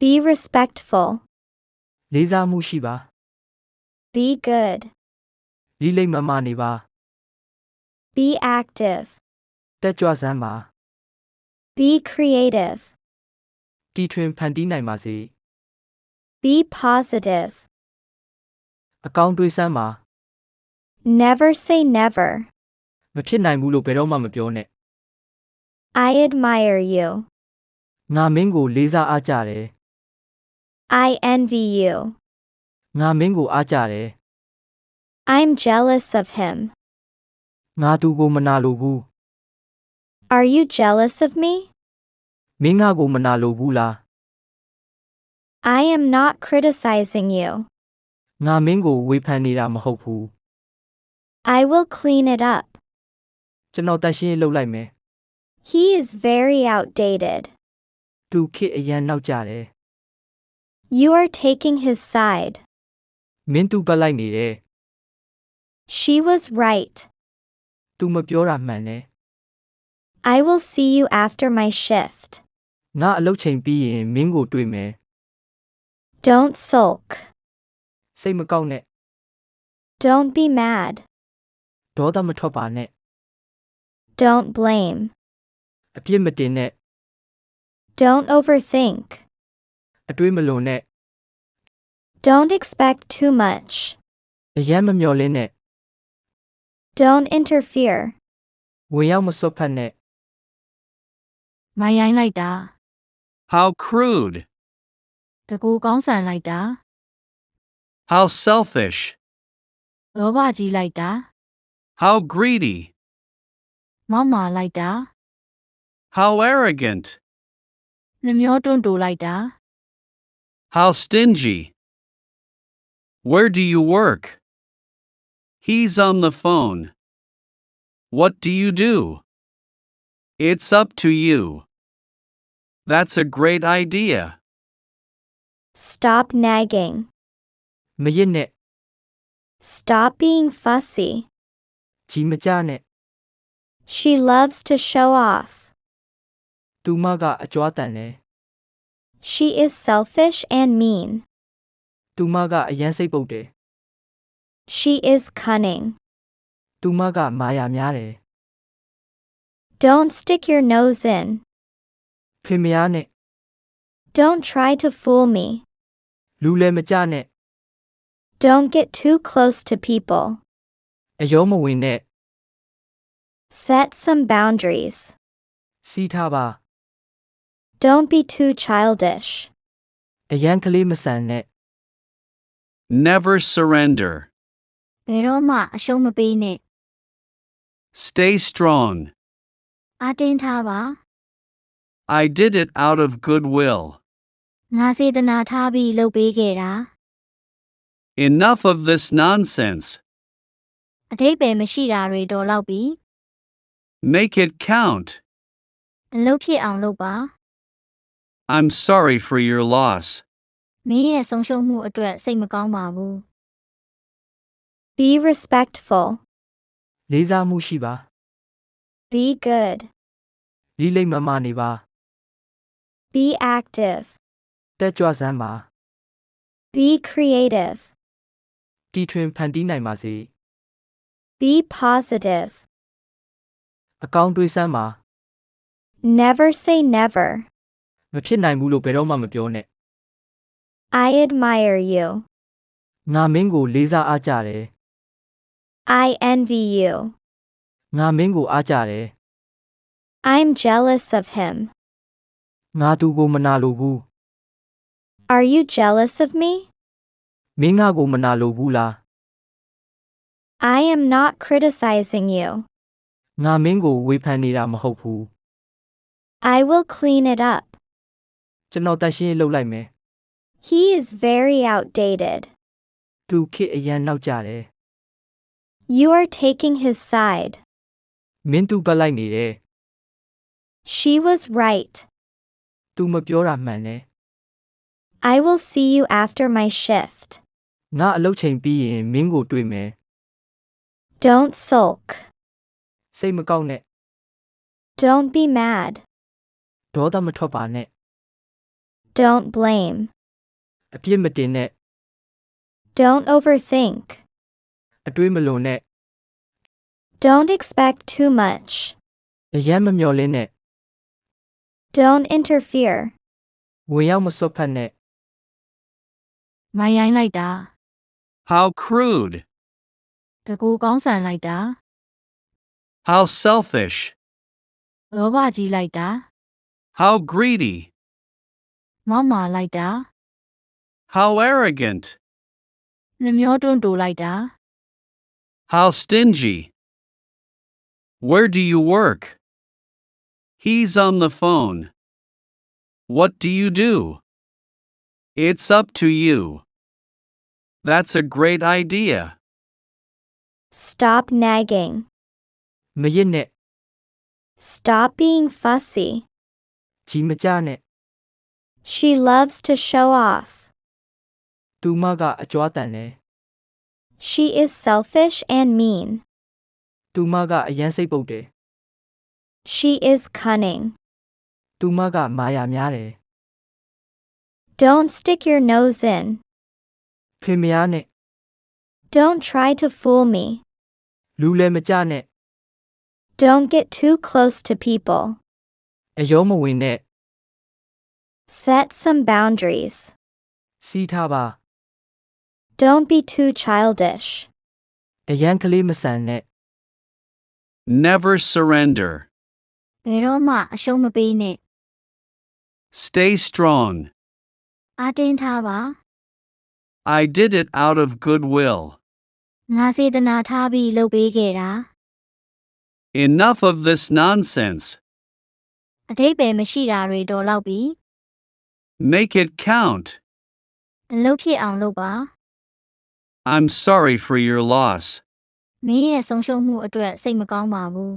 Be respectful. လေးစားမှုရှိပါ Be good. လိလိမ့်မမာနေပါ Be active. တက်ကြွစမ်းပါ Be creative. တီထွင်ဖန်တီးနိုင်ပါစေ Be positive. အကောင်းတွေးစမ်းပါ Never say never. မဖြစ်နိုင်ဘူးလို့ဘယ်တော့မှမပြောနဲ့ I admire you. ငါမင်းကိုလေးစားအားကြတယ် I envy you. ငါမင်းကိုအားကြတယ် I'm jealous of him. ငါသူကိုမနာလိုဘူး Are you jealous of me? မင်းငါကိုမနာလိုဘူးလား I am not criticizing you. ငါမင်းကိုဝေဖန်နေတာမဟုတ်ဘူး I will clean it up. ကျွန်တော်တန်ရှင်းရေးလုပ်လိုက်မယ် He is very outdated. သူခေတ်အရန်နောက်ကျတယ် You are taking his side. မင်းသူ့ဘက်လိုက်နေတယ် She was right. သူမပြောတာမှန်တယ် I will see you after my shift. ငါအလုပ်ချိန်ပြီးရင်မင်းကိုတွေ့မယ် Don't sulk. စိတ်မကောက်နဲ့ Don't be mad. ဒေါသမထွက်ပါနဲ့ Don't blame. အပြစ်မတင်နဲ့ Don't overthink. အတွေးမလွန်နဲ့ Don't expect too much. အရန်မမျှော်လင့်နဲ့ Don't interfere. ဝင်ရောက်မစွက်ဖက်နဲ့ မိုင်းရိုင်းလိုက်တာ How crude. တကူကောင်းဆန်လိုက်တာ How selfish. လောဘကြီးလိုက်တာ How greedy. မောက်မာလိုက်တာ How arrogant. နှမျောတွန့်တိုလိုက်တာ How stingy. Where do you work? He's on the phone. What do you do? It's up to you. That's a great idea. Stop nagging. မရစ်နဲ့ Stop being fussy. ကြီးမကြနဲ့ She loves to show off. သူမကအကြွားတန်တယ် She is selfish and mean. သူမကအရန်စိတ်ပုတ်တယ် She is cunning. သူမကမာယာများတယ် Don't stick your nose in. ဖေမယားနဲ့ Don't try to fool me. လူလည်းမကြနဲ့ Don't get too close to people. အယောမဝင်နဲ့ Set some boundaries. စီးထားပါ Don't be too childish. အရန်ကလေးမဆန်နဲ့ Never surrender. ဘယ်တော့မှအရှုံးမပေးနဲ့ Stay strong. အားတင်းထားပါ I did it out of goodwill. ငါစေတနာထားပြီးလုပ်ပေးခဲ့တာ Enough of this nonsense. အတိတ်ပဲမရှိတာတွေတော်လောက်ပြီ Make it count. အလုပ်ဖြစ်အောင်လုပ်ပါ I'm sorry for your loss. မင်းရဲ့ဆုံးရှုံးမှုအတွက်စိတ်မကောင်းပါဘူး Be respectful. လေးစားမှုရှိပါ Be good. လိလိမ့်မမာနေပါ Be active. တက်ကြွစမ်းပါ Be creative. တီထွင်ဖန်တီးနိုင်ပါစေ Be positive. အကောင်းတွေးစမ်းပါ Never say never. မဖြစ်နိုင်ဘူးလို့ဘယ်တော့မှမပြောနဲ့ I admire you. ငါမင်းကိုလေးစားအားကြတယ် I envy you. ငါမင်းကိုအားကြတယ် I'm jealous of him. ငါသူကိုမနာလိုဘူး Are you jealous of me? မင်းငါကိုမနာလိုဘူးလား I am not criticizing you. ငါမင်းကိုဝေဖန်နေတာမဟုတ်ဘူး I will clean it up. ကျွန်တော်တန်ရှင်းရေးလုပ်လိုက်မယ် He is very outdated. သူခေတ်အရန်နောက်ကျတယ် You are taking his side. မင်းသူ့ဘက်လိုက်နေတယ် She was right. သူမပြောတာမှန်တယ် I will see you after my shift. ငါအလုပ်ချိန်ပြီးရင်မင်းကိုတွေ့မယ် Don't sulk. စိတ်မကောက်နဲ့ Don't be mad. ဒေါသမထွက်ပါနဲ့ Don't blame. အပြစ်မတင်နဲ့ Don't overthink. အတွေးမလွန်နဲ့ Don't expect too much. အယမ်းမမျှော်လင့်နဲ့ Don't interfere. ဝင်ရောက်မစွက်ဖက်နဲ့ မိုင်းရိုင်းလိုက်တာ How crude. တကူကောင်းဆန်လိုက်တာ How selfish. လောဘကြီးလိုက်တာ How greedy. မောက်မာလိုက်တာ How arrogant. နှမျောတွန်းတိုးလိုက်တာ How stingy. Where do you work? He's on the phone. What do you do? It's up to you. That's a great idea. Stop nagging. မရစ်နဲ့ Stop being fussy. ကြီးမကြနဲ့ She loves to show off. သူမကအကြွားတန်တယ် She is selfish and mean. သူမကအယမ်းစိတ်ပုတ်တယ် She is cunning. သူမကမာယာများတယ် Don't stick your nose in. ဖေမယားနဲ့ Don't try to fool me. လူလည်းမကြနဲ့ Don't get too close to people. အယောမဝင်နဲ့ Set some boundaries. စီးထားပါ Don't be too childish. အယမ်းကလေးမဆန်နဲ့ Never surrender. ဘယ်တော့မှအရှုံးမပေးနဲ့ Stay strong. အားတင်းထားပါ I did it out of good will. ငါစေတနာထားပြီးလုပ်ပေးခဲ့တာ Enough of this nonsense. အတိတ်ပဲမရှိတာတွေတော်လောက်ပြီ Make it count. အလုပ်ဖြစ်အောင်လုပ်ပါ I'm sorry for your loss. မင်းရဲ့ဆုံးရှုံးမှုအတွက်စိတ်မကောင်းပါဘူး